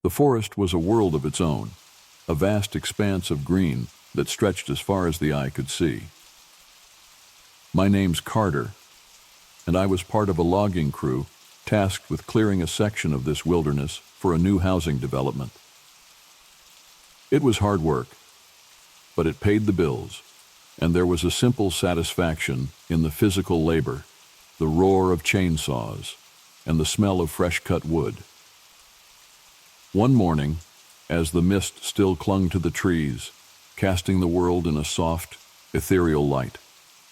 The forest was a world of its own, a vast expanse of green that stretched as far as the eye could see. My name's Carter, and I was part of a logging crew tasked with clearing a section of this wilderness for a new housing development. It was hard work, but it paid the bills, and there was a simple satisfaction in the physical labor, the roar of chainsaws, and the smell of fresh-cut wood. One morning, as the mist still clung to the trees, casting the world in a soft, ethereal light,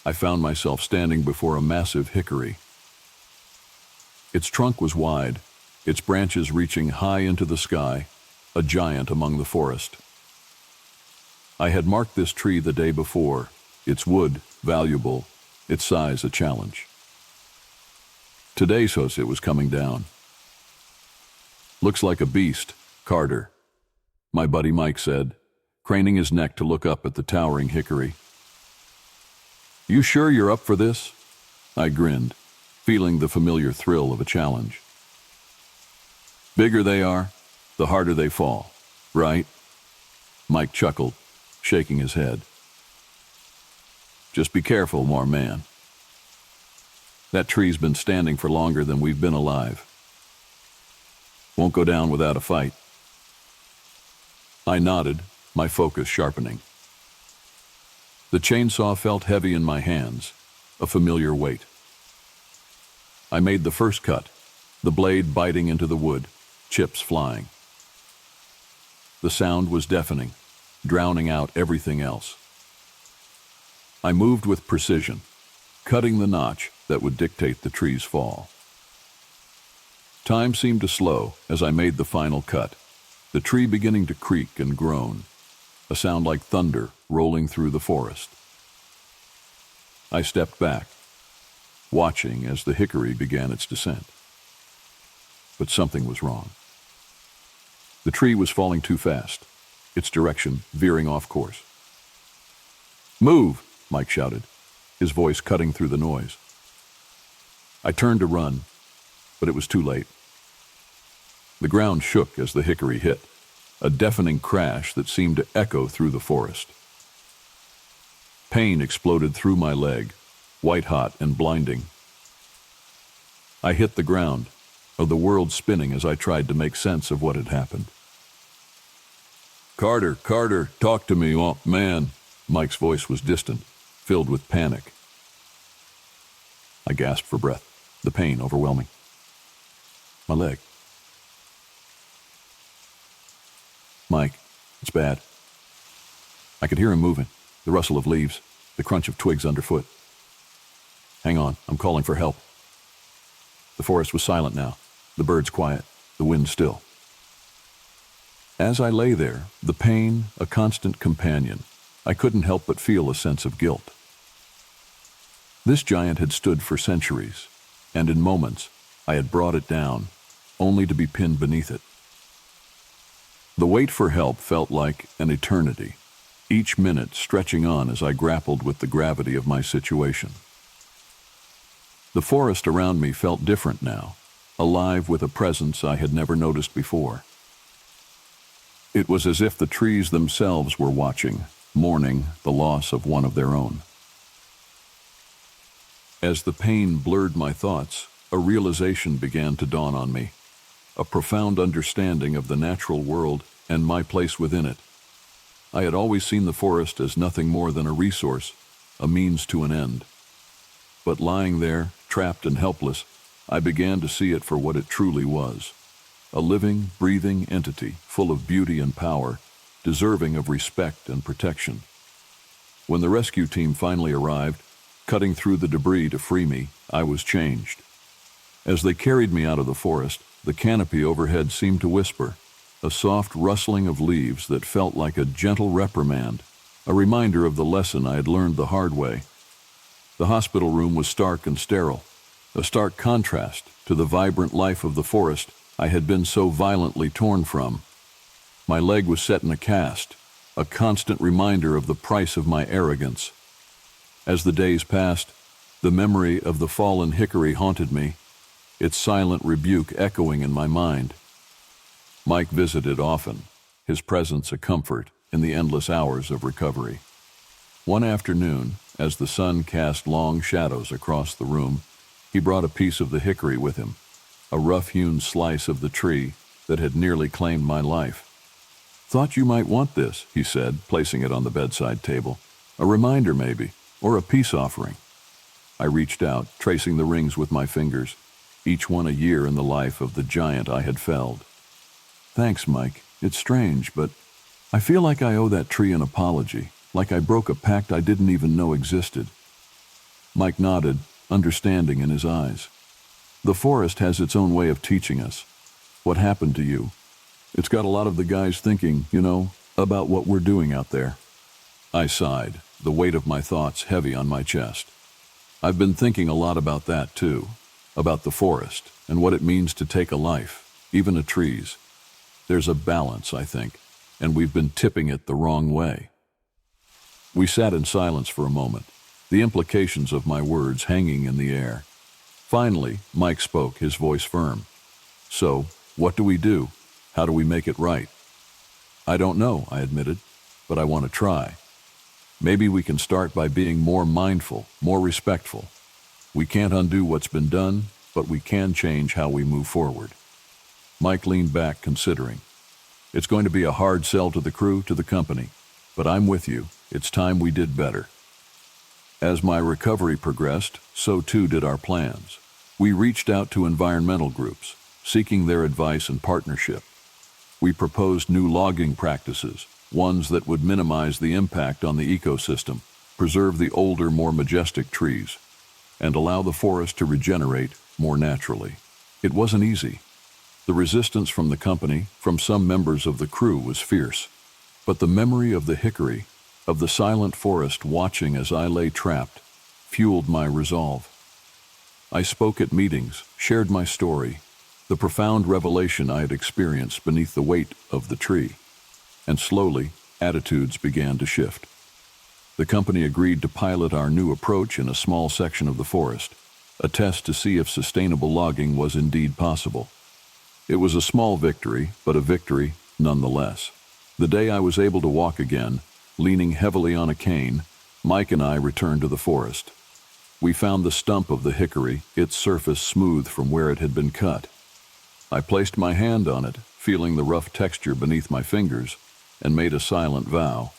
I found myself standing before a massive hickory. Its trunk was wide, its branches reaching high into the sky, a giant among the forest. I had marked this tree the day before, its wood valuable, its size a challenge. Today, it was coming down. "Looks like a beast, Carter," my buddy Mike said, craning his neck to look up at the towering hickory. "You sure you're up for this?" I grinned, feeling the familiar thrill of a challenge. "Bigger they are, the harder they fall, right?" Mike chuckled, shaking his head. "Just be careful, more man. That tree's been standing for longer than we've been alive. Won't go down without a fight." I nodded, my focus sharpening. The chainsaw felt heavy in my hands, a familiar weight. I made the first cut, the blade biting into the wood, chips flying. The sound was deafening, drowning out everything else. I moved with precision, cutting the notch that would dictate the tree's fall. Time seemed to slow as I made the final cut, the tree beginning to creak and groan, a sound like thunder rolling through the forest. I stepped back, watching as the hickory began its descent. But something was wrong. The tree was falling too fast, its direction veering off course. "Move!" Mike shouted, his voice cutting through the noise. I turned to run, but it was too late. The ground shook as the hickory hit, a deafening crash that seemed to echo through the forest. Pain exploded through my leg, white-hot and blinding. I hit the ground, the world spinning as I tried to make sense of what had happened. Carter, talk to me, oh man." Mike's voice was distant, filled with panic. I gasped for breath, the pain overwhelming. "My leg." "Mike, it's bad." I could hear him moving, the rustle of leaves, the crunch of twigs underfoot. "Hang on, I'm calling for help." The forest was silent now, the birds quiet, the wind still. As I lay there, the pain a constant companion, I couldn't help but feel a sense of guilt. This giant had stood for centuries, and in moments I had brought it down, only to be pinned beneath it. The wait for help felt like an eternity, each minute stretching on as I grappled with the gravity of my situation. The forest around me felt different now, alive with a presence I had never noticed before. It was as if the trees themselves were watching, mourning the loss of one of their own. As the pain blurred my thoughts, a realization began to dawn on me, a profound understanding of the natural world and my place within it. I had always seen the forest as nothing more than a resource, a means to an end. But lying there, trapped and helpless, I began to see it for what it truly was, a living, breathing entity full of beauty and power, deserving of respect and protection. When the rescue team finally arrived, cutting through the debris to free me, I was changed. As they carried me out of the forest, the canopy overhead seemed to whisper, a soft rustling of leaves that felt like a gentle reprimand, a reminder of the lesson I had learned the hard way. The hospital room was stark and sterile, a stark contrast to the vibrant life of the forest I had been so violently torn from. My leg was set in a cast, a constant reminder of the price of my arrogance. As the days passed, the memory of the fallen hickory haunted me, its silent rebuke echoing in my mind. Mike visited often, his presence a comfort in the endless hours of recovery. One afternoon, as the sun cast long shadows across the room, he brought a piece of the hickory with him, a rough-hewn slice of the tree that had nearly claimed my life. "Thought you might want this," he said, placing it on the bedside table. "A reminder, maybe, or a peace offering." I reached out, tracing the rings with my fingers, each one a year in the life of the giant I had felled. "Thanks, Mike. It's strange, but I feel like I owe that tree an apology, like I broke a pact I didn't even know existed." Mike nodded, understanding in his eyes. "The forest has its own way of teaching us. What happened to you? It's got a lot of the guys thinking, about what we're doing out there." I sighed, the weight of my thoughts heavy on my chest. "I've been thinking a lot about that too, about the forest and what it means to take a life, even a tree's. There's a balance, I think, and we've been tipping it the wrong way." We sat in silence for a moment, the implications of my words hanging in the air. Finally, Mike spoke, his voice firm. "So, what do we do? How do we make it right?" "I don't know," I admitted, "but I want to try. Maybe we can start by being more mindful, more respectful. We can't undo what's been done, but we can change how we move forward." Mike leaned back, considering. "It's going to be a hard sell to the crew, to the company, but I'm with you. It's time we did better." As my recovery progressed, so too did our plans. We reached out to environmental groups, seeking their advice and partnership. We proposed new logging practices, ones that would minimize the impact on the ecosystem, preserve the older, more majestic trees, and allow the forest to regenerate more naturally. It wasn't easy. The resistance from the company, from some members of the crew, was fierce. But the memory of the hickory, of the silent forest watching as I lay trapped, fueled my resolve. I spoke at meetings, shared my story, the profound revelation I had experienced beneath the weight of the tree. And slowly, attitudes began to shift. The company agreed to pilot our new approach in a small section of the forest, a test to see if sustainable logging was indeed possible. It was a small victory, but a victory nonetheless. The day I was able to walk again, leaning heavily on a cane, Mike and I returned to the forest. We found the stump of the hickory, its surface smooth from where it had been cut. I placed my hand on it, feeling the rough texture beneath my fingers, and made a silent vow.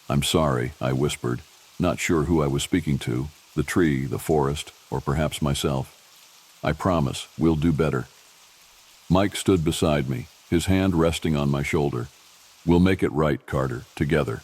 "I'm sorry," I whispered, not sure who I was speaking to, the tree, the forest, or perhaps myself. "I promise we'll do better." Mike stood beside me, his hand resting on my shoulder. "We'll make it right, Carter, together."